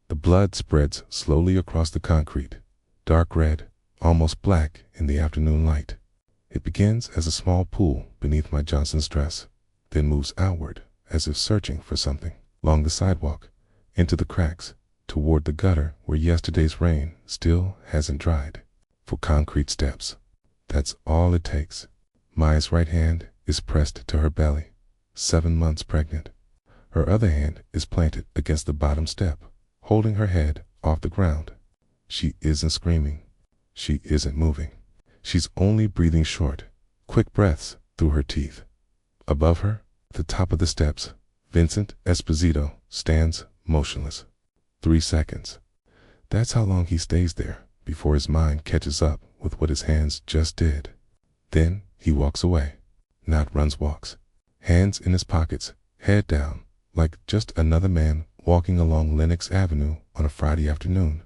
The blood spreads slowly across the concrete, dark red, almost black in the afternoon light. It begins as a small pool beneath my Johnson's dress, then moves outward as if searching for something, along the sidewalk, into the cracks, toward the gutter where yesterday's rain still hasn't dried. For concrete steps. That's all it takes. Maya's right hand is pressed to her belly, 7 months pregnant. Her other hand is planted against the bottom step, holding her head off the ground. She isn't screaming. She isn't moving. She's only breathing short, quick breaths through her teeth. Above her, at the top of the steps, Vincent Esposito stands motionless. 3 seconds. That's how long he stays there before his mind catches up with what his hands just did. Then he walks away. Not runs, walks. Hands in his pockets, head down, like just another man walking along Lenox Avenue on a Friday afternoon.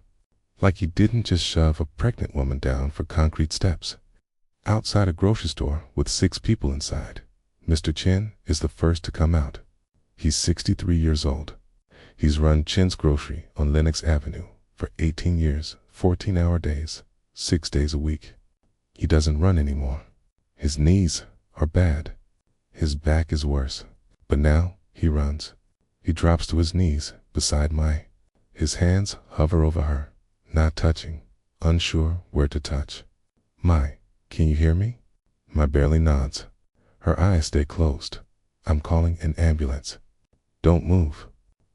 Like he didn't just shove a pregnant woman down for concrete steps. Outside a grocery store with 6 people inside, Mr. Chen is the first to come out. He's 63 years old. He's run Chen's Grocery on Lenox Avenue for 18 years, 14-hour days, 6 days a week. He doesn't run anymore. His knees are bad. His back is worse. But now he runs. He drops to his knees beside Mai. His hands hover over her, not touching, unsure where to touch. Mai, can you hear me? Mai barely nods. Her eyes stay closed. I'm calling an ambulance. Don't move.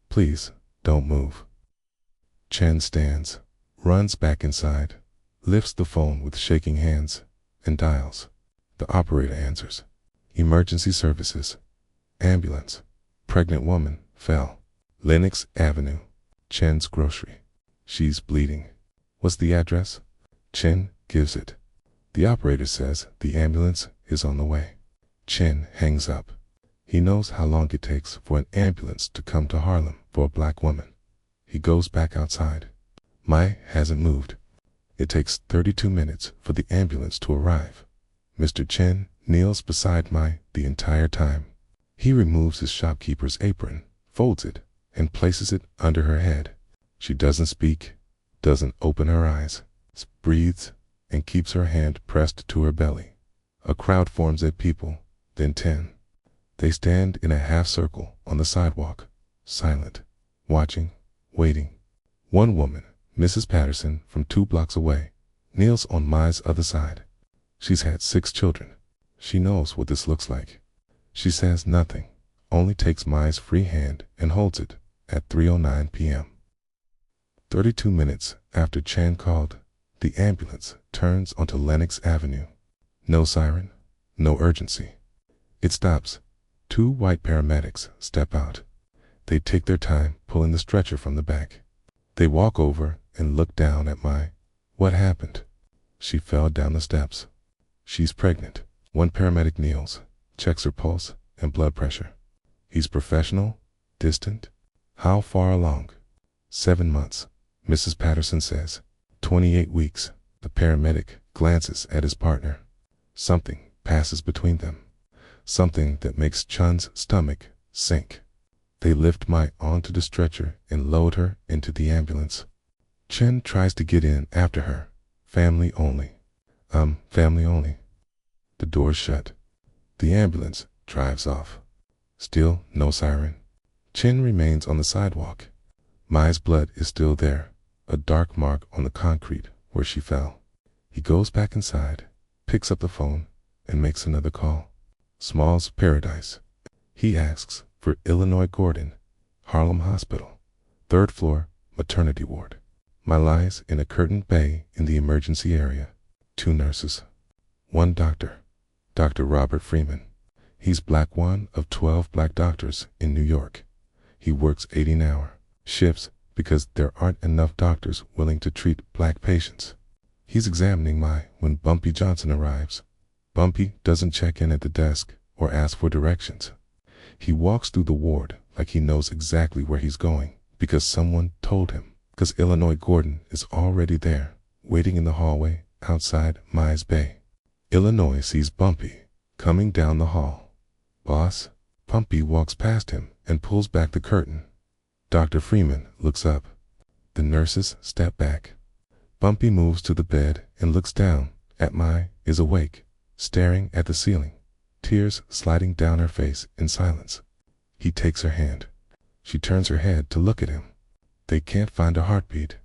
Please, don't move. Chen stands, runs back inside, lifts the phone with shaking hands, and dials. The operator answers. Emergency services. Ambulance. Pregnant woman fell. Lenox Avenue. Chen's Grocery. She's bleeding. What's the address? Chen gives it. The operator says the ambulance is on the way. Chen hangs up. He knows how long it takes for an ambulance to come to Harlem for a black woman. He goes back outside. Mai hasn't moved. It takes 32 minutes for the ambulance to arrive. Mr. Chen kneels beside Mai the entire time. He removes his shopkeeper's apron, folds it, and places it under her head. She doesn't speak, doesn't open her eyes, breathes, and keeps her hand pressed to her belly. A crowd forms at people, then 10. They stand in a half circle on the sidewalk, silent, watching, waiting. One woman, Mrs. Patterson, from 2 blocks away, kneels on Mai's other side. She's had 6 children. She knows what this looks like. She says nothing, only takes Mai's free hand and holds it at 3:09 p.m. 32 minutes after Chan called, the ambulance turns onto Lenox Avenue. No siren, no urgency. It stops. 2 white paramedics step out. They take their time pulling the stretcher from the back. They walk over and look down at Mai. What happened? She fell down the steps. She's pregnant. One paramedic kneels, checks her pulse and blood pressure. He's professional, distant. How far along? 7 months, Mrs. Patterson says. 28 weeks. The paramedic glances at his partner. Something passes between them. Something that makes Chun's stomach sink. They lift Mai onto the stretcher and load her into the ambulance. Chen tries to get in after her. Family only. Family only. The door's shut. The ambulance drives off. Still no siren. Chen remains on the sidewalk. Mai's blood is still there, a dark mark on the concrete where she fell. He goes back inside, picks up the phone, and makes another call. Small's Paradise. He asks for Illinois Gordon, Harlem Hospital, 3rd floor, maternity ward. Mai lies in a curtained bay in the emergency area. 2 nurses. 1 doctor, Dr. Robert Freeman. He's black one of 12 black doctors in New York. He works 18-hour shifts because there aren't enough doctors willing to treat black patients. He's examining Mai when Bumpy Johnson arrives. Bumpy doesn't check in at the desk or ask for directions. He walks through the ward like he knows exactly where he's going because someone told him. Because Illinois Gordon is already there, waiting in the hallway outside Mai's bay. Illinois sees Bumpy coming down the hall. Boss, Bumpy walks past him and pulls back the curtain. Dr. Freeman looks up. The nurses step back. Bumpy moves to the bed and looks down at is awake, staring at the ceiling, tears sliding down her face in silence. He takes her hand. She turns her head to look at him. They can't find a heartbeat.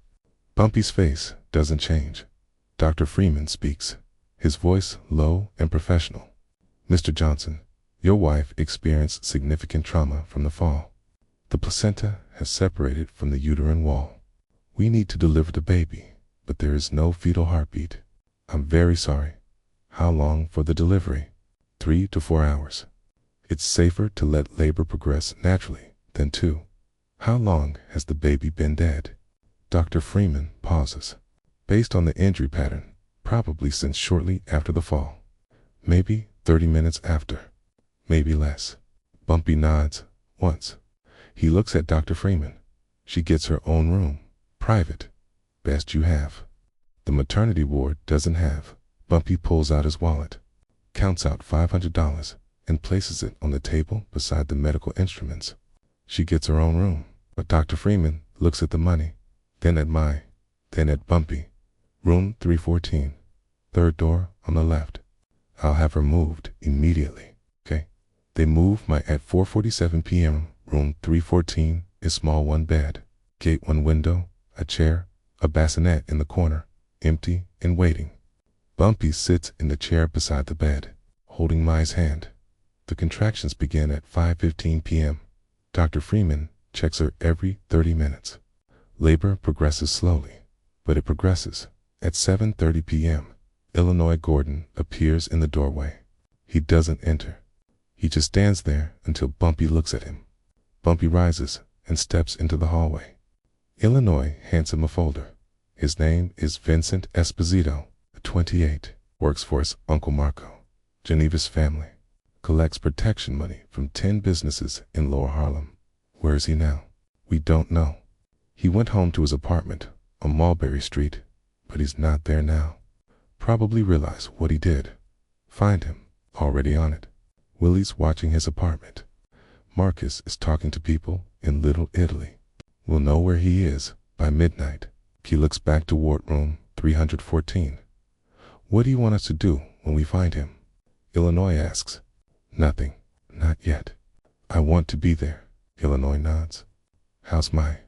Bumpy's face doesn't change. Dr. Freeman speaks, his voice low and professional. Mr. Johnson, your wife experienced significant trauma from the fall. The placenta has separated from the uterine wall. We need to deliver the baby, but there is no fetal heartbeat. I'm very sorry. How long for the delivery? 3 to 4 hours. It's safer to let labor progress naturally than to. How long has the baby been dead? Dr. Freeman pauses. Based on the injury pattern, probably since shortly after the fall. Maybe 30 minutes after. Maybe less. Bumpy nods once. He looks at Dr. Freeman. She gets her own room. Private. Best you have. The maternity ward doesn't have. Bumpy pulls out his wallet, counts out $500, and places it on the table beside the medical instruments. She gets her own room, but Dr. Freeman looks at the money, then at Bumpy. Room 314, third door on the left. I'll have her moved immediately, okay? They move at 4:47 p.m. Room 314 is small, one bed, gate, one window, a chair, a bassinet in the corner, empty and waiting. Bumpy sits in the chair beside the bed, holding Mai's hand. The contractions begin at 5:15 p.m. Dr. Freeman checks her every 30 minutes. Labor progresses slowly, but it progresses. At 7:30 p.m., Illinois Gordon appears in the doorway. He doesn't enter. He just stands there until Bumpy looks at him. Bumpy rises and steps into the hallway. Illinois hands him a folder. His name is Vincent Esposito, 28, works for his Uncle Marco, Geneva's family, collects protection money from 10 businesses in Lower Harlem. Where is he now? We don't know. He went home to his apartment on Mulberry Street, but he's not there now. Probably realized what he did. Find him, already on it. Willie's watching his apartment. Marcus is talking to people in Little Italy. We'll know where he is by midnight. He looks back to ward room 314. What do you want us to do when we find him? Illinois asks. Nothing. Not yet. I want to be there. Illinois nods. How's Mai?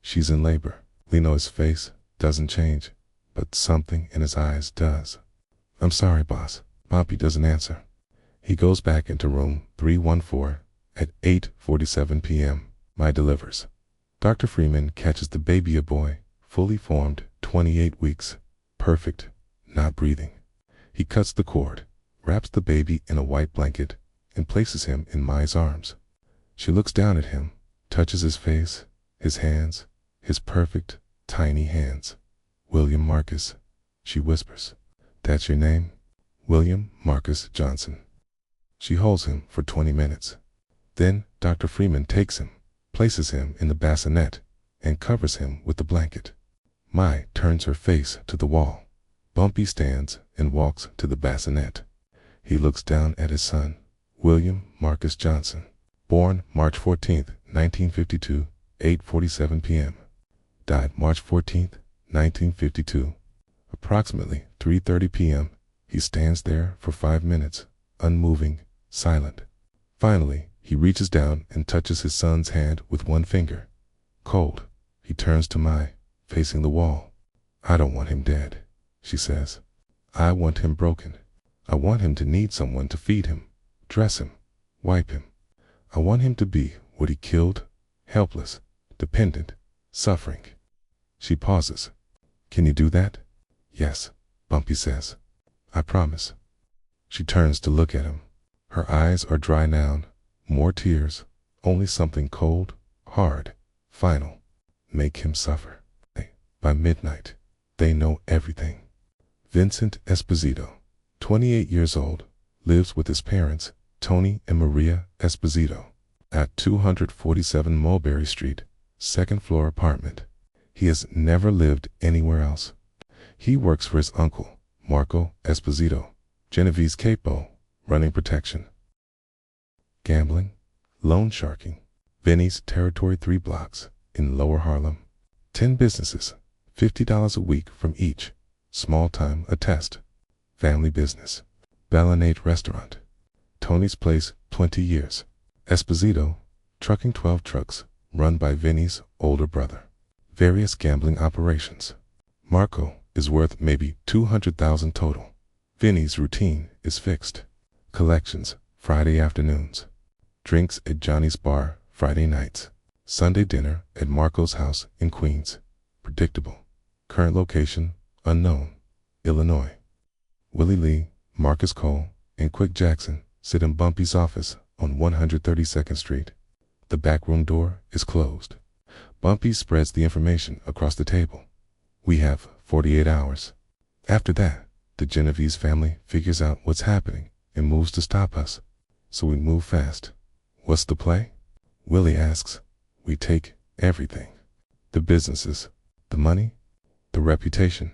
She's in labor. Lino's face doesn't change, but something in his eyes does. I'm sorry, boss. Bumpy doesn't answer. He goes back into room 314 at 8:47 p.m. Mai delivers. Dr. Freeman catches the baby, a boy, fully formed, 28 weeks, perfect, not breathing. He cuts the cord, wraps the baby in a white blanket, and places him in Mai's arms. She looks down at him, touches his face, his hands, his perfect, tiny hands. William Marcus, she whispers. That's your name? William Marcus Johnson. She holds him for 20 minutes. Then Dr. Freeman takes him, places him in the bassinet, and covers him with the blanket. Mai turns her face to the wall. Bumpy stands and walks to the bassinet. He looks down at his son, William Marcus Johnson, born March 14th, 1952, 8:47 p.m. Died March 14th, 1952. Approximately 3:30 p.m., he stands there for 5 minutes, unmoving, silent. Finally, he reaches down and touches his son's hand with one finger. Cold. He turns to Mai, facing the wall. I don't want him dead, she says. I want him broken. I want him to need someone to feed him, dress him, wipe him. I want him to be what he killed, helpless, dependent, suffering. She pauses. Can you do that? Yes, Bumpy says. I promise. She turns to look at him. Her eyes are dry now, more tears, only something cold, hard, final. Make him suffer. By midnight, they know everything. Vincent Esposito, 28 years old, lives with his parents, Tony and Maria Esposito, at 247 Mulberry Street, second floor apartment. He has never lived anywhere else. He works for his uncle, Marco Esposito, Genevieve's capo, running protection. Gambling, loan sharking, Vinny's territory 3 blocks in Lower Harlem. 10 businesses, $50 a week from each. Small time attest. Family business. Ballanate Restaurant. Tony's Place, 20 years. Esposito, trucking 12 trucks, run by Vinny's older brother. Various gambling operations. Marco is worth maybe $200,000 total. Vinny's routine is fixed. Collections, Friday afternoons. Drinks at Johnny's Bar, Friday nights. Sunday dinner at Marco's house in Queens. Predictable. Current location, unknown. Illinois. Willie Lee, Marcus Cole, and Quick Jackson sit in Bumpy's office on 132nd Street. The backroom door is closed. Bumpy spreads the information across the table. We have 48 hours. After that, the Genovese family figures out what's happening and moves to stop us. So we move fast. What's the play? Willie asks. We take everything. The businesses, the money, the reputation,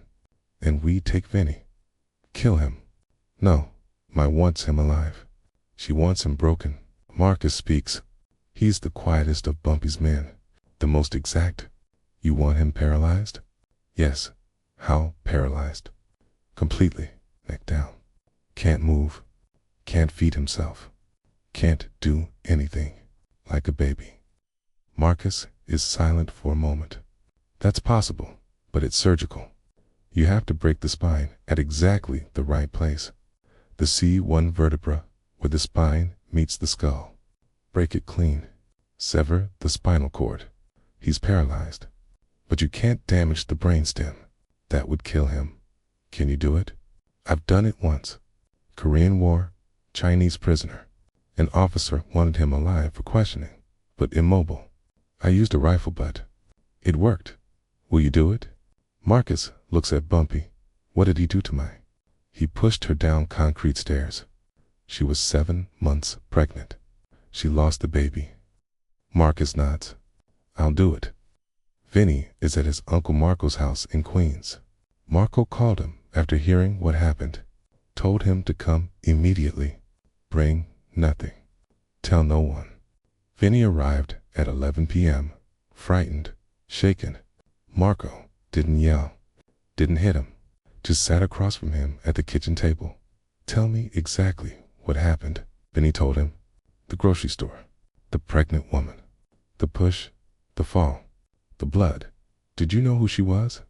and we take Vinny. Kill him. No, my wants him alive. She wants him broken. Marcus speaks. He's the quietest of Bumpy's men, the most exact. You want him paralyzed? Yes. How paralyzed? Completely, neck down. Can't move. Can't feed himself. Can't do anything. Like a baby. Marcus is silent for a moment. That's possible, but it's surgical. You have to break the spine at exactly the right place. The C1 vertebra, where the spine meets the skull. Break it clean. Sever the spinal cord. He's paralyzed. But you can't damage the brainstem. That would kill him. Can you do it? I've done it once. Korean War, Chinese prisoner. An officer wanted him alive for questioning, but immobile. I used a rifle butt. It worked. Will you do it? Marcus looks at Bumpy. What did he do to my? He pushed her down concrete stairs. She was 7 months pregnant. She lost the baby. Marcus nods. I'll do it. Vinny is at his Uncle Marco's house in Queens. Marco called him after hearing what happened. Told him to come immediately. Bring nothing. Tell no one. Vinny arrived at 11 p.m., frightened, shaken. Marco didn't yell, didn't hit him, just sat across from him at the kitchen table. Tell me exactly what happened, Vinny told him. The grocery store, the pregnant woman, the push, the fall, the blood. Did you know who she was?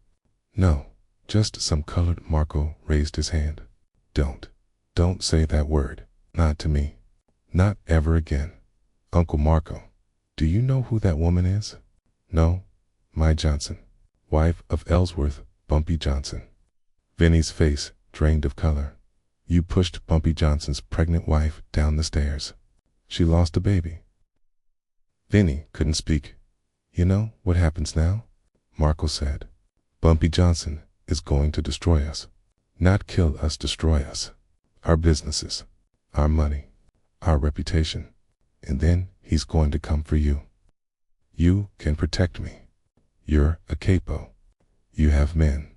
No, just some colored. Marco raised his hand. Don't say that word, not to me. Not ever again. Uncle Marco, do you know who that woman is? No, my Johnson, wife of Ellsworth, Bumpy Johnson. Vinny's face drained of color. You pushed Bumpy Johnson's pregnant wife down the stairs. She lost a baby. Vinny couldn't speak. You know what happens now? Marco said. Bumpy Johnson is going to destroy us. Not kill us, destroy us. Our businesses, our money, our reputation. And then he's going to come for you. You can protect me. You're a capo. You have men.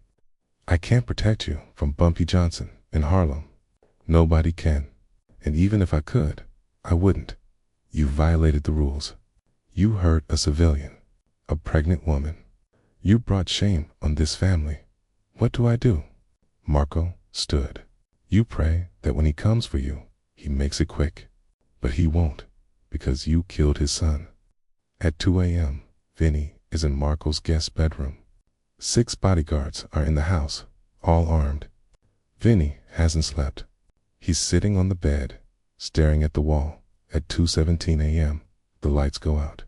I can't protect you from Bumpy Johnson in Harlem. Nobody can. And even if I could, I wouldn't. You violated the rules. You hurt a civilian, a pregnant woman. You brought shame on this family. What do I do? Marco stood. You pray that when he comes for you, he makes it quick. But he won't, because you killed his son. At 2 a.m., Vinny is in Marco's guest bedroom. 6 bodyguards are in the house, all armed. Vinny hasn't slept. He's sitting on the bed, staring at the wall. At 2:17 a.m., the lights go out.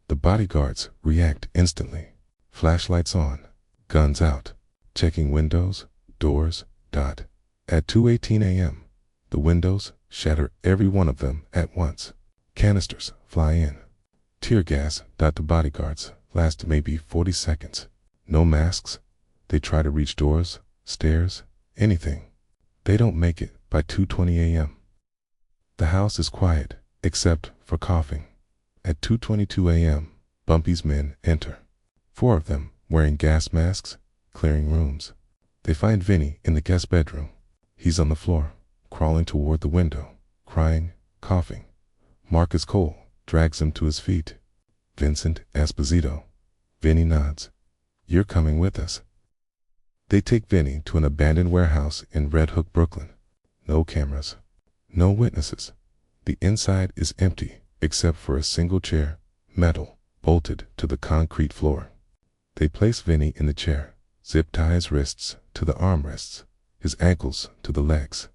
The bodyguards react instantly. Flashlights on, guns out, checking windows, doors. At 2:18 a.m., the windows shatter, every one of them at once. Canisters fly in. Tear gas. The bodyguards last maybe 40 seconds. No masks. They try to reach doors, stairs, anything. They don't make it by 2:20 a.m. The house is quiet, except for coughing. At 2:22 a.m., Bumpy's men enter. 4 of them wearing gas masks, clearing rooms. They find Vinny in the guest bedroom. He's on the floor, crawling toward the window, crying, coughing. Marcus Cole drags him to his feet. Vincent Esposito. Vinny nods. You're coming with us. They take Vinny to an abandoned warehouse in Red Hook, Brooklyn. No cameras. No witnesses. The inside is empty except for a single chair, metal, bolted to the concrete floor. They place Vinny in the chair, zip tie his wrists to the armrests, his ankles to the legs.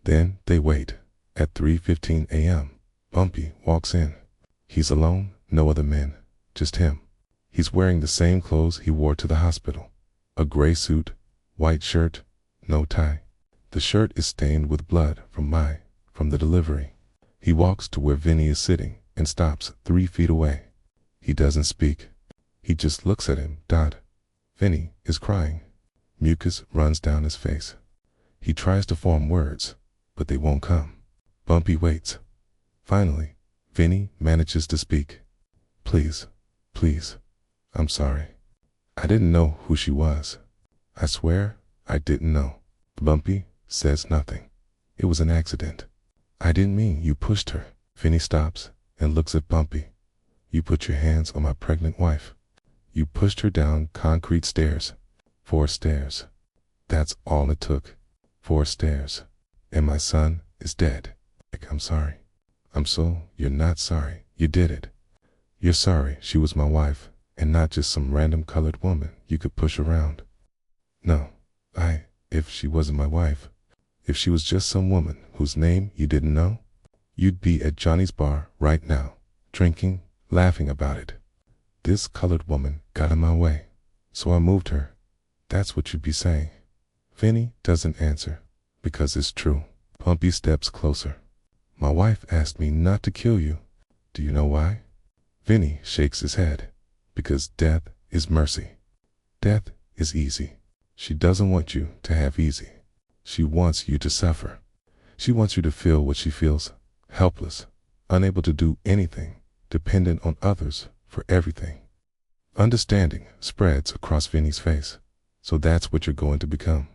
Then they wait. At 3:15 a.m., Bumpy walks in. He's alone, no other men, just him. He's wearing the same clothes he wore to the hospital. A gray suit, white shirt, no tie. The shirt is stained with blood from the delivery. He walks to where Vinny is sitting and stops 3 feet away. He doesn't speak. He just looks at him. Vinny is crying. Mucus runs down his face. He tries to form words, but they won't come. Bumpy waits. Finally, Vinny manages to speak. Please, I'm sorry. I didn't know who she was. I swear I didn't know. Bumpy says nothing. It was an accident. I didn't mean you pushed her. Vinny stops and looks at Bumpy. You put your hands on my pregnant wife. You pushed her down concrete stairs. 4 stairs. That's all it took. 4 stairs. And my son is dead. I'm sorry. You're not sorry. You did it. You're sorry she was my wife and not just some random colored woman you could push around. No, if she wasn't my wife, if she was just some woman whose name you didn't know, you'd be at Johnny's bar right now, drinking, laughing about it. This colored woman got in my way, so I moved her. That's what you'd be saying. Vinny doesn't answer, because it's true. Bumpy steps closer. My wife asked me not to kill you. Do you know why? Vinny shakes his head. Because death is mercy. Death is easy. She doesn't want you to have easy. She wants you to suffer. She wants you to feel what she feels, helpless, unable to do anything, dependent on others for everything. Understanding spreads across Vinny's face. So that's what you're going to become.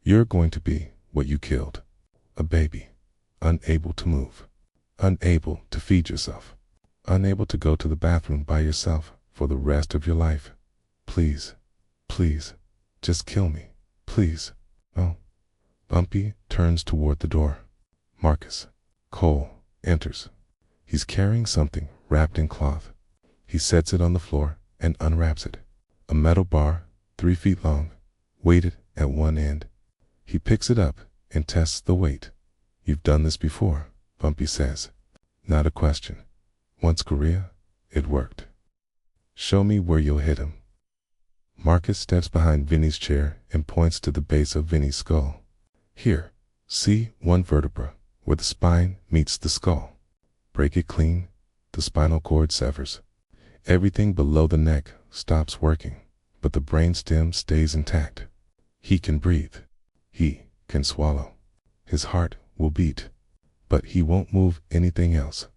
You're going to be what you killed. A baby. Unable to move. Unable to feed yourself. Unable to go to the bathroom by yourself for the rest of your life. Please, just kill me, please. Oh. Bumpy turns toward the door. Marcus Cole enters. He's carrying something wrapped in cloth. He sets it on the floor and unwraps it. A metal bar, 3 feet long, weighted at one end. He picks it up and tests the weight. You've done this before, Bumpy says. Not a question. Once Korea, it worked. Show me where you'll hit him. Marcus steps behind Vinny's chair and points to the base of Vinny's skull. Here, see 1 vertebra where the spine meets the skull. Break it clean, the spinal cord severs. Everything below the neck stops working, but the brainstem stays intact. He can breathe. He can swallow. His heart will beat, but he won't move anything else.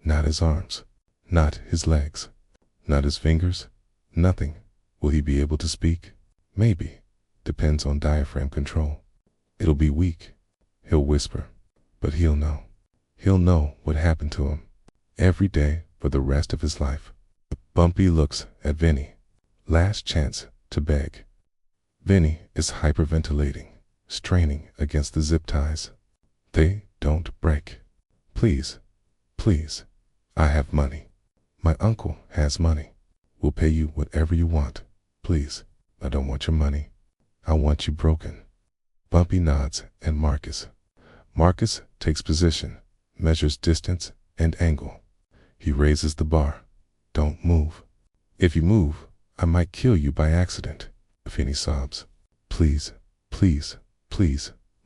Not his arms, not his legs, not his fingers, nothing. Will he be able to speak? Maybe. Depends on diaphragm control. It'll be weak. He'll whisper, but he'll know. He'll know what happened to him every day for the rest of his life. Bumpy looks at Vinny. Last chance to beg. Vinny is hyperventilating, straining against the zip ties. They don't break. Please, I have money. My uncle has money. We'll pay you whatever you want. Please, I don't want your money. I want you broken. Bumpy nods at Marcus. Marcus takes position, measures distance and angle. He raises the bar. Don't move. If you move, I might kill you by accident. Vinny sobs. Please,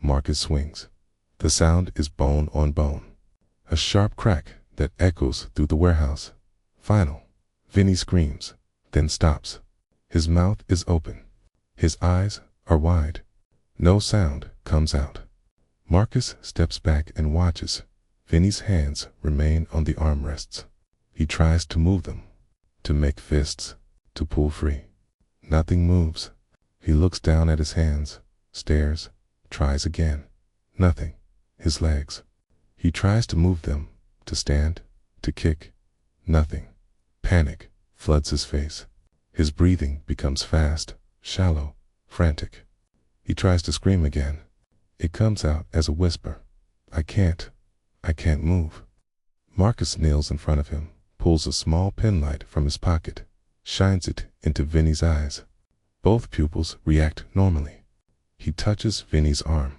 Marcus swings. The sound is bone on bone. A sharp crack that echoes through the warehouse. Final. Vinny screams, then stops. His mouth is open. His eyes are wide. No sound comes out. Marcus steps back and watches. Vinny's hands remain on the armrests. He tries to move them, to make fists, to pull free. Nothing moves. He looks down at his hands, stares, tries again. Nothing. His legs. He tries to move them, to stand, to kick. Nothing. Panic floods his face. His breathing becomes fast, shallow, frantic. He tries to scream again. It comes out as a whisper. I can't move. Marcus kneels in front of him, pulls a small penlight from his pocket, shines it into Vinny's eyes. Both pupils react normally. He touches Vinny's arm.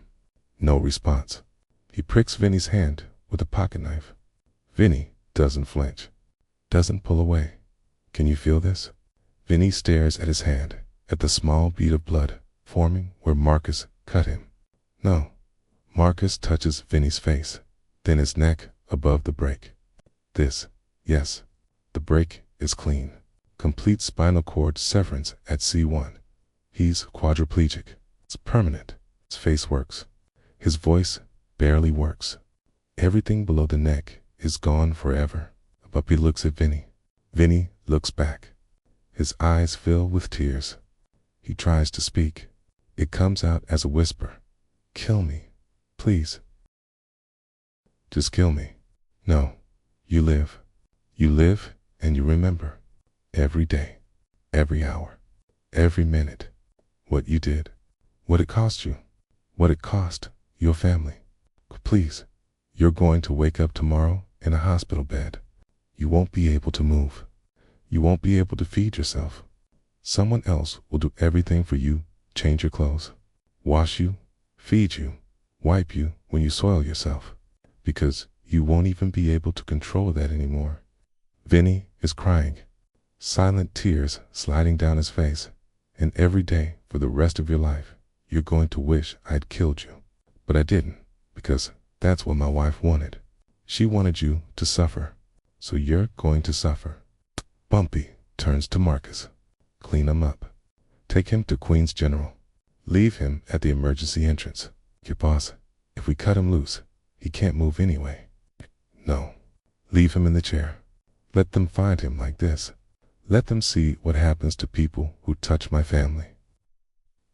No response. He pricks Vinny's hand with a pocket knife. Vinny doesn't flinch, doesn't pull away. Can you feel this? Vinny stares at his hand, at the small bead of blood forming where Marcus cut him. No. Marcus touches Vinny's face, then his neck above the break. Yes, the break is clean. Complete spinal cord severance at C1. He's quadriplegic. It's permanent. His face works. His voice barely works. Everything below the neck is gone forever. Bumpy looks at Vinny. Vinny looks back. His eyes fill with tears. He tries to speak. It comes out as a whisper. Kill me, please. Just kill me. No, you live. You live and you remember. Every day, every hour, every minute. What you did, what it cost you, what it cost your family. Please, you're going to wake up tomorrow in a hospital bed. You won't be able to move. You won't be able to feed yourself. Someone else will do everything for you, change your clothes, wash you, feed you, wipe you when you soil yourself, because you won't even be able to control that anymore. Vinny is crying, silent tears sliding down his face, and every day for the rest of your life, you're going to wish I'd killed you. But I didn't, because that's what my wife wanted. She wanted you to suffer, so you're going to suffer. Bumpy turns to Marcus. Clean him up. Take him to Queens General. Leave him at the emergency entrance. Your boss, if we cut him loose, he can't move anyway. No. Leave him in the chair. Let them find him like this. Let them see what happens to people who touch my family.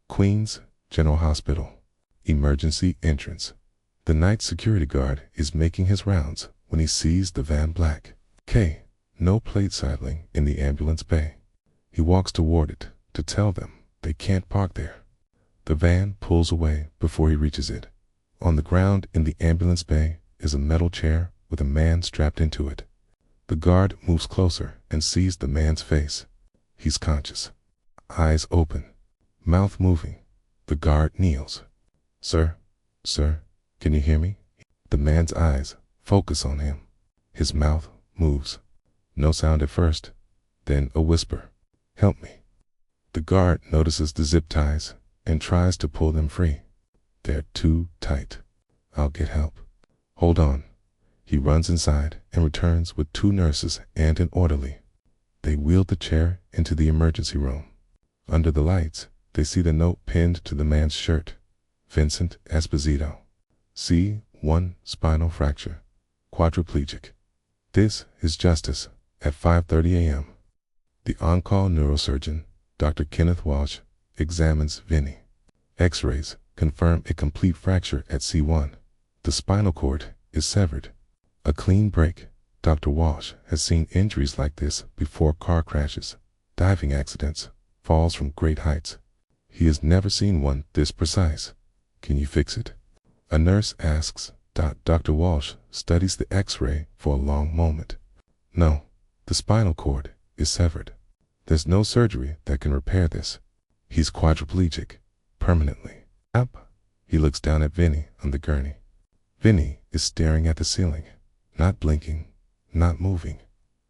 Queens General Hospital. Emergency entrance. The night security guard is making his rounds when he sees the van black. No plate sidling in the ambulance bay. He walks toward it to tell them they can't park there. The van pulls away before he reaches it. On the ground in the ambulance bay is a metal chair with a man strapped into it. The guard moves closer and sees the man's face. He's conscious. Eyes open. Mouth moving. The guard kneels. Sir, can you hear me? The man's eyes focus on him. His mouth moves. No sound at first, then a whisper. Help me. The guard notices the zip ties and tries to pull them free. They're too tight. I'll get help. Hold on. He runs inside and returns with 2 nurses and an orderly. They wheel the chair into the emergency room. Under the lights, they see the note pinned to the man's shirt. Vincent Esposito. C1 spinal fracture. Quadriplegic. This is justice at 5:30 a.m. The on-call neurosurgeon, Dr. Kenneth Walsh, examines Vinny. X-rays confirm a complete fracture at C1. The spinal cord is severed. A clean break. Dr. Walsh has seen injuries like this before: car crashes, diving accidents, falls from great heights. He has never seen one this precise. Can you fix it? A nurse asks. Dr. Walsh studies the X-ray for a long moment. No, the spinal cord is severed. There's no surgery that can repair this. He's quadriplegic, permanently. Up. He looks down at Vinny on the gurney. Vinny is staring at the ceiling, not blinking, not moving.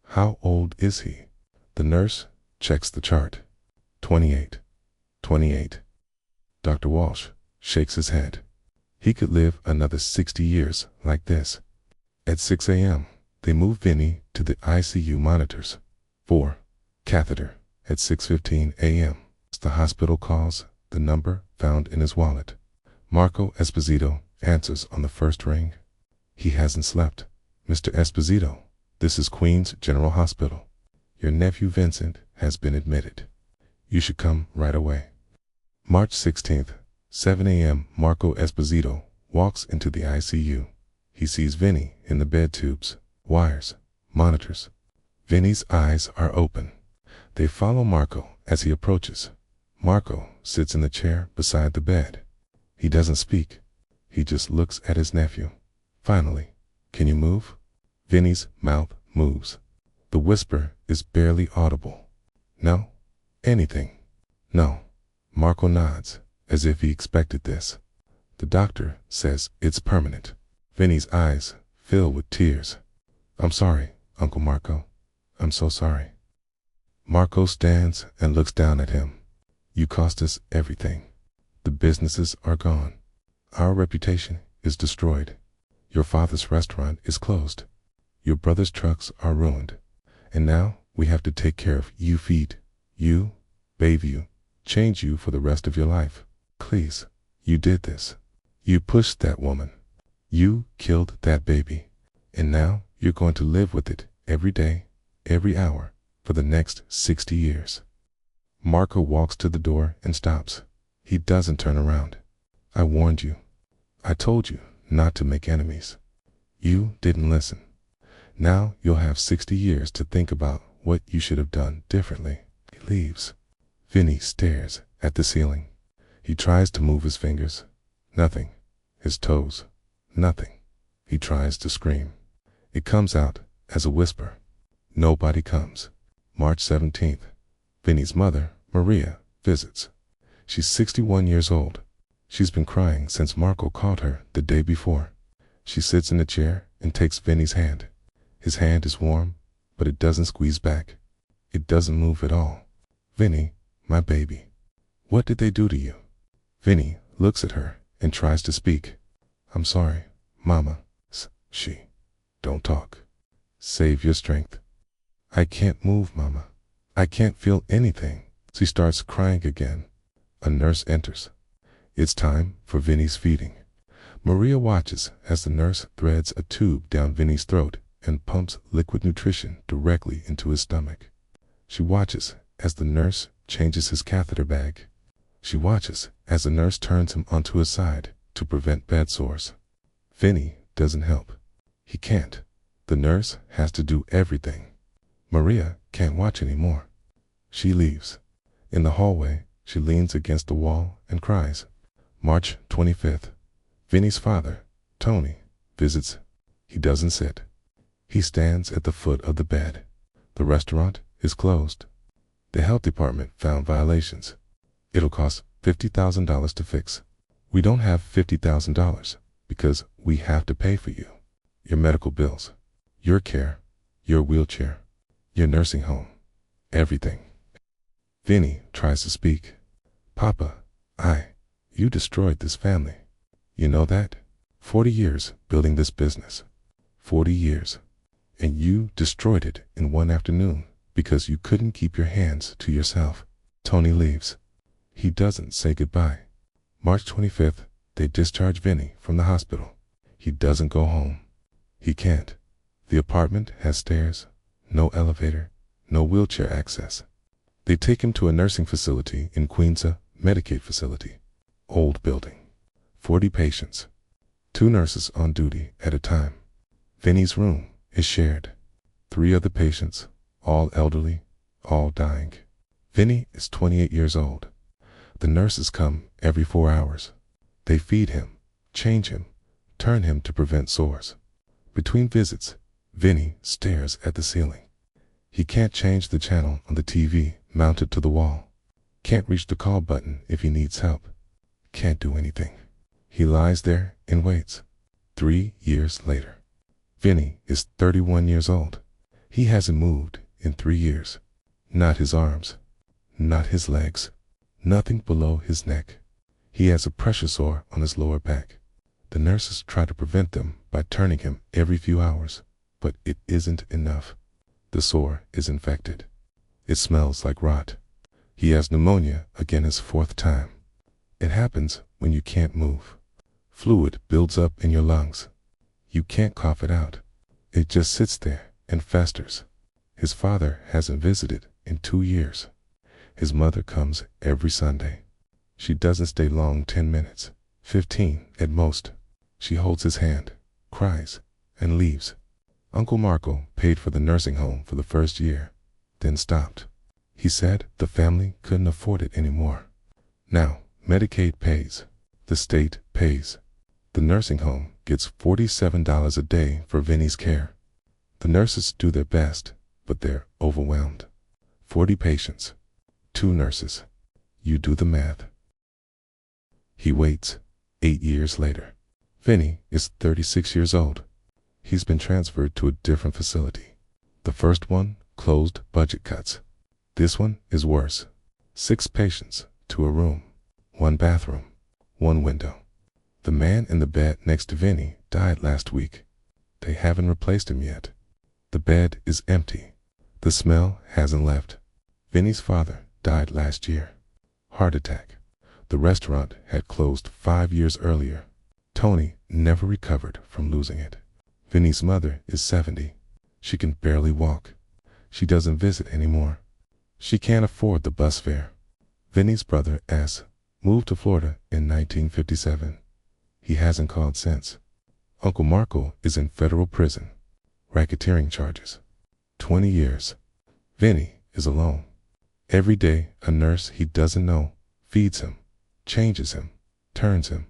How old is he? The nurse checks the chart. 28. Dr. Walsh shakes his head. He could live another 60 years like this. At 6 a.m., they move Vinny to the ICU monitors. 4. Catheter. At 6:15 a.m., the hospital calls the number found in his wallet. Marco Esposito answers on the first ring. He hasn't slept. Mr. Esposito, this is Queens General Hospital. Your nephew Vincent has been admitted. You should come right away. March 16th, 7 a.m. Marco Esposito walks into the ICU. He sees Vinny in the bed tubes, wires, monitors. Vinny's eyes are open. They follow Marco as he approaches. Marco sits in the chair beside the bed. He doesn't speak. He just looks at his nephew. Finally, "Can you move?" Vinny's mouth moves. The whisper is barely audible. "No? Anything?" "No." Marco nods, as if he expected this. The doctor says it's permanent. Vinny's eyes fill with tears. "I'm sorry, Uncle Marco. I'm so sorry." Marco stands and looks down at him. "You cost us everything. The businesses are gone. Our reputation is destroyed. Your father's restaurant is closed. Your brother's trucks are ruined. And now we have to take care of you, feed you, bathe you, change you for the rest of your life. Please, you did this. You pushed that woman. You killed that baby. And now you're going to live with it every day, every hour, for the next 60 years. Marco walks to the door and stops. He doesn't turn around. "I warned you. I told you not to make enemies. You didn't listen. Now you'll have 60 years to think about what you should have done differently." He leaves. Vinny stares at the ceiling. He tries to move his fingers. Nothing. His toes. Nothing. He tries to scream. It comes out as a whisper. Nobody comes. March 17th. Vinny's mother, Maria, visits. She's 61 years old. She's been crying since Marco called her the day before. She sits in a chair and takes Vinny's hand. His hand is warm, but it doesn't squeeze back. It doesn't move at all. "Vinny, my baby, what did they do to you?" Vinny looks at her and tries to speak. "I'm sorry, Mama." She. "Don't talk. Save your strength." "I can't move, Mama. I can't feel anything." She starts crying again. A nurse enters. It's time for Vinny's feeding. Maria watches as the nurse threads a tube down Vinny's throat and pumps liquid nutrition directly into his stomach. She watches as the nurse changes his catheter bag. She watches as the nurse turns him onto his side to prevent bed sores. Vinny doesn't help. He can't. The nurse has to do everything. Maria can't watch anymore. She leaves. In the hallway, she leans against the wall and cries. March 25th. Vinny's father, Tony, visits. He doesn't sit. He stands at the foot of the bed. The restaurant is closed. The health department found violations. It'll cost $50,000 to fix. We don't have $50,000 because we have to pay for you. Your medical bills, your care, your wheelchair, your nursing home, everything. Vinny tries to speak. Papa, you destroyed this family. You know that? 40 years building this business. 40 years. And you destroyed it in one afternoon because you couldn't keep your hands to yourself. Tony leaves. He doesn't say goodbye. March 25th, they discharge Vinny from the hospital. He doesn't go home. He can't. The apartment has stairs, no elevator, no wheelchair access. They take him to a nursing facility in Queens, a Medicaid facility. Old building. 40 patients. 2 nurses on duty at a time. Vinny's room is shared. 3 other patients, all elderly, all dying. Vinny is 28 years old. The nurses come every 4 hours. They feed him, change him, turn him to prevent sores. Between visits, Vinny stares at the ceiling. He can't change the channel on the TV mounted to the wall. Can't reach the call button if he needs help. Can't do anything. He lies there and waits. 3 years later. Vinny is 31 years old. He hasn't moved in 3 years. Not his arms. Not his legs. Nothing below his neck. He has a pressure sore on his lower back. The nurses try to prevent them by turning him every few hours, but it isn't enough. The sore is infected. It smells like rot. He has pneumonia again his 4th time. It happens when you can't move. Fluid builds up in your lungs. You can't cough it out. It just sits there and festers. His father hasn't visited in 2 years. His mother comes every Sunday. She doesn't stay long, 10 minutes, 15 at most. She holds his hand, cries, and leaves. Uncle Marco paid for the nursing home for the first year, then stopped. He said the family couldn't afford it anymore. Now, Medicaid pays. The state pays. The nursing home gets $47 a day for Vinny's care. The nurses do their best, but they're overwhelmed. 40 patients. 2 nurses. You do the math. He waits. 8 years later. Vinny is 36 years old. He's been transferred to a different facility. The first one closed budget cuts. This one is worse. 6 patients to a room. 1 bathroom. 1 window. The man in the bed next to Vinny died last week. They haven't replaced him yet. The bed is empty. The smell hasn't left. Vinny's father died last year. Heart attack. The restaurant had closed 5 years earlier. Tony never recovered from losing it. Vinny's mother is 70. She can barely walk. She doesn't visit anymore. She can't afford the bus fare. Vinny's brother S moved to Florida in 1957. He hasn't called since. Uncle Marco is in federal prison. Racketeering charges. 20 years. Vinny is alone. Every day, a nurse he doesn't know feeds him, changes him, turns him.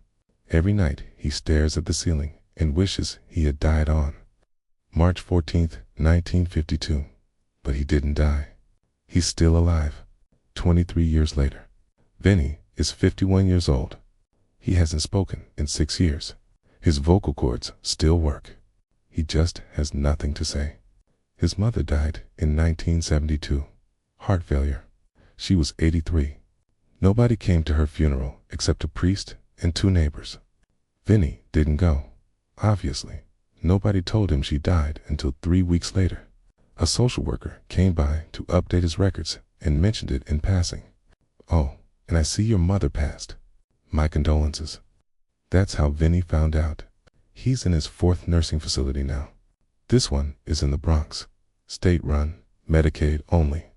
Every night, he stares at the ceiling and wishes he had died on. March 14th, 1952. But he didn't die. He's still alive. 23 years later. Vinny is 51 years old. He hasn't spoken in 6 years. His vocal cords still work. He just has nothing to say. His mother died in 1972. Heart failure. She was 83. Nobody came to her funeral except a priest and 2 neighbors. Vinny didn't go. Obviously, nobody told him she died until 3 weeks later. A social worker came by to update his records and mentioned it in passing. "Oh, and I see your mother passed. My condolences." That's how Vinny found out. He's in his 4th nursing facility now. This one is in the Bronx. State-run, Medicaid only.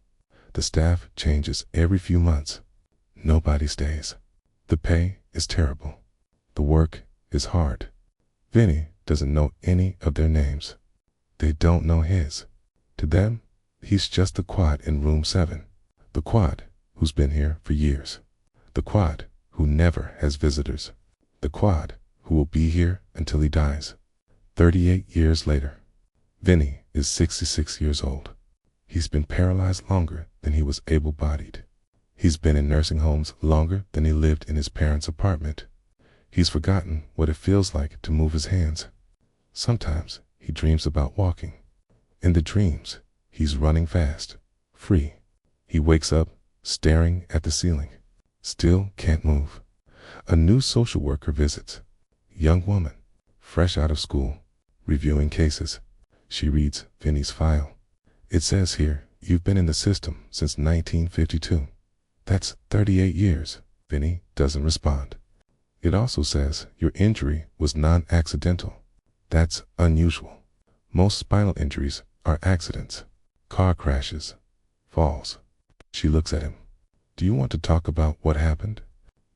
The staff changes every few months. Nobody stays. The pay is terrible. The work is hard. Vinny doesn't know any of their names. They don't know his. To them, he's just the quad in room 7. The quad who's been here for years. The quad who never has visitors. The quad who will be here until he dies. 38 years later. Vinny is 66 years old. He's been paralyzed longer than he was able-bodied. He's been in nursing homes longer than he lived in his parents' apartment. He's forgotten what it feels like to move his hands. Sometimes he dreams about walking. In the dreams, he's running fast, free. He wakes up, staring at the ceiling. Still can't move. A new social worker visits. Young woman, fresh out of school, reviewing cases. She reads Vinny's file. It says here, "You've been in the system since 1952. That's 38 years. Vinny doesn't respond. It also says your injury was non-accidental. That's unusual. Most spinal injuries are accidents. Car crashes. Falls. She looks at him. Do you want to talk about what happened?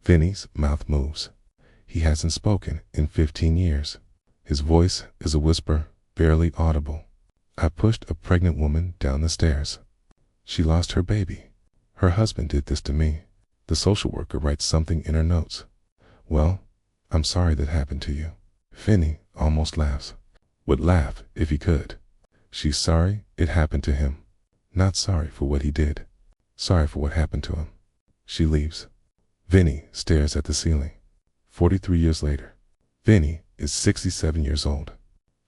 Vinny's mouth moves. He hasn't spoken in 15 years. His voice is a whisper, barely audible. I pushed a pregnant woman down the stairs. She lost her baby. Her husband did this to me. The social worker writes something in her notes. Well, I'm sorry that happened to you. Vinny almost laughs. Would laugh if he could. She's sorry it happened to him. Not sorry for what he did. Sorry for what happened to him. She leaves. Vinny stares at the ceiling. 43 years later. Vinny is 67 years old.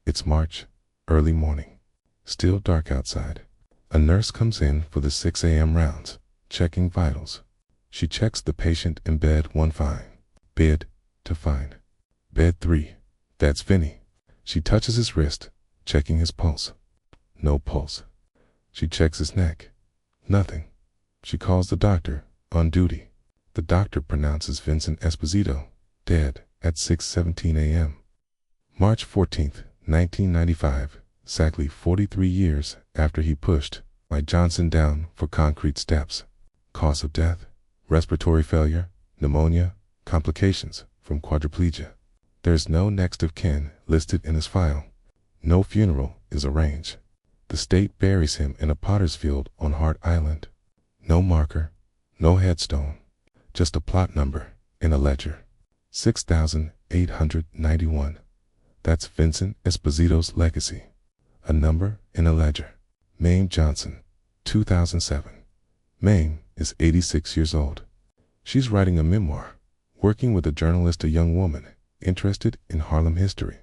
It's March, early morning. Still dark outside. A nurse comes in for the 6 a.m. rounds, checking vitals. She checks the patient in bed 1 fine. Bed to fine. Bed 3. That's Vinny. She touches his wrist, checking his pulse. No pulse. She checks his neck. Nothing. She calls the doctor, on duty. The doctor pronounces Vincent Esposito dead at 6:17 a.m. March 14th, 1995, exactly 43 years after he pushed Bumpy Johnson down for concrete steps. Cause of death: respiratory failure, pneumonia, complications from quadriplegia. There's no next of kin listed in his file. No funeral is arranged. The state buries him in a potter's field on Hart Island. No marker, no headstone, just a plot number in a ledger. 6,891. That's Vincent Esposito's legacy. A number in a ledger. Mame Johnson, 2007. Mame is 86 years old. She's writing a memoir, working with a journalist, a young woman interested in Harlem history.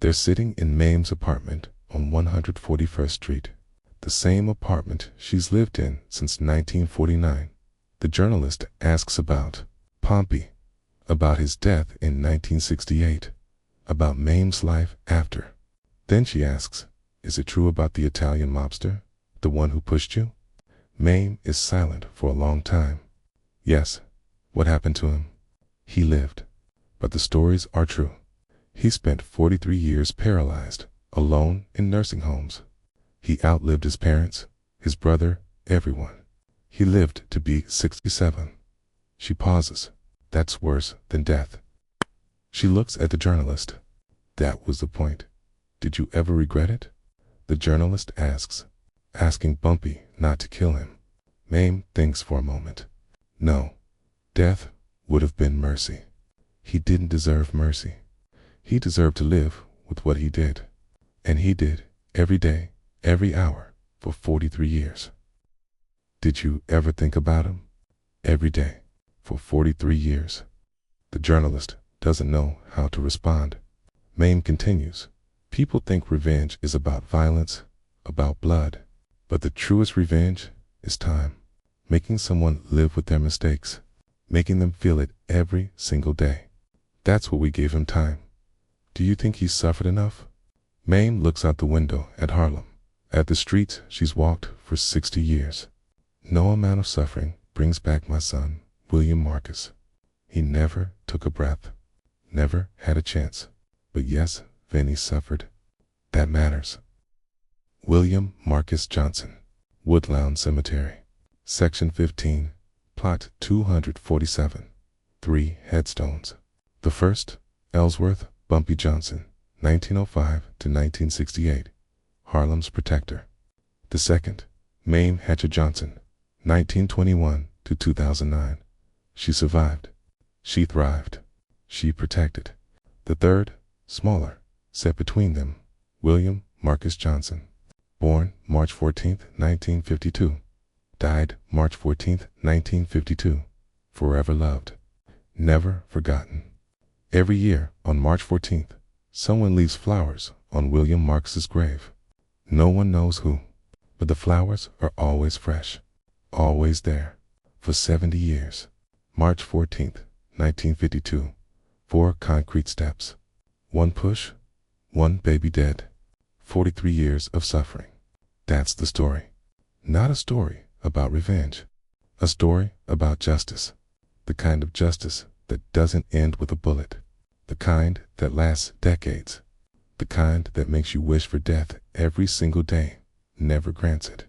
They're sitting in Mame's apartment on 141st Street, the same apartment she's lived in since 1949. The journalist asks about Pompey, about his death in 1968, about Mame's life after. Then she asks, is it true about the Italian mobster, the one who pushed you? Mame is silent for a long time. Yes. What happened to him? He lived. But the stories are true. He spent 43 years paralyzed, alone in nursing homes. He outlived his parents, his brother, everyone. He lived to be 67. She pauses. That's worse than death. She looks at the journalist. That was the point. Did you ever regret it? The journalist asks, asking Bumpy not to kill him. Mame thinks for a moment. No. Death would have been mercy. He didn't deserve mercy. He deserved to live with what he did. And he did, every day, every hour, for 43 years. Did you ever think about him? Every day, for 43 years. The journalist doesn't know how to respond. Mame continues. People think revenge is about violence, about blood. But the truest revenge is time. Making someone live with their mistakes. Making them feel it every single day. That's what we gave him, time. Do you think he's suffered enough? Mame looks out the window at Harlem, at the streets she's walked for 60 years. No amount of suffering brings back my son, William Marcus. He never took a breath, never had a chance. But yes, Vinny suffered. That matters. William Marcus Johnson, Woodlawn Cemetery. Section 15, Plot 247. 3 headstones. The first, Ellsworth, Bumpy Johnson, 1905 to 1968, Harlem's protector. The second, Mame Hatcher Johnson, 1921 to 2009. She survived. She thrived. She protected. The third, smaller, set between them, William Marcus Johnson, born March 14, 1952. Died March 14, 1952. Forever loved. Never forgotten. Every year on March 14th, someone leaves flowers on William Marcus's grave. No one knows who, but the flowers are always fresh, always there, for 70 years. March 14th, 1952. 4 concrete steps. 1 push, 1 baby dead. 43 years of suffering. That's the story. Not a story about revenge. A story about justice. The kind of justice that doesn't end with a bullet. The kind that lasts decades. The kind that makes you wish for death every single day, never grants it.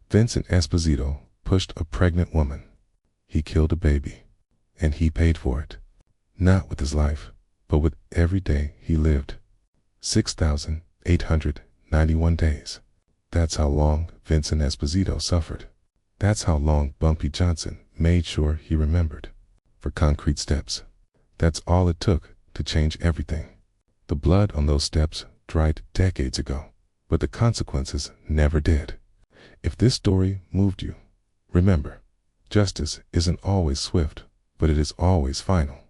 Vincent Esposito pushed a pregnant woman. He killed a baby. And he paid for it. Not with his life, but with every day he lived. 6,891 days. That's how long Vincent Esposito suffered. That's how long Bumpy Johnson made sure he remembered. For concrete steps. That's all it took to change everything. The blood on those steps dried decades ago, but the consequences never did. If this story moved you, remember, justice isn't always swift, but it is always final.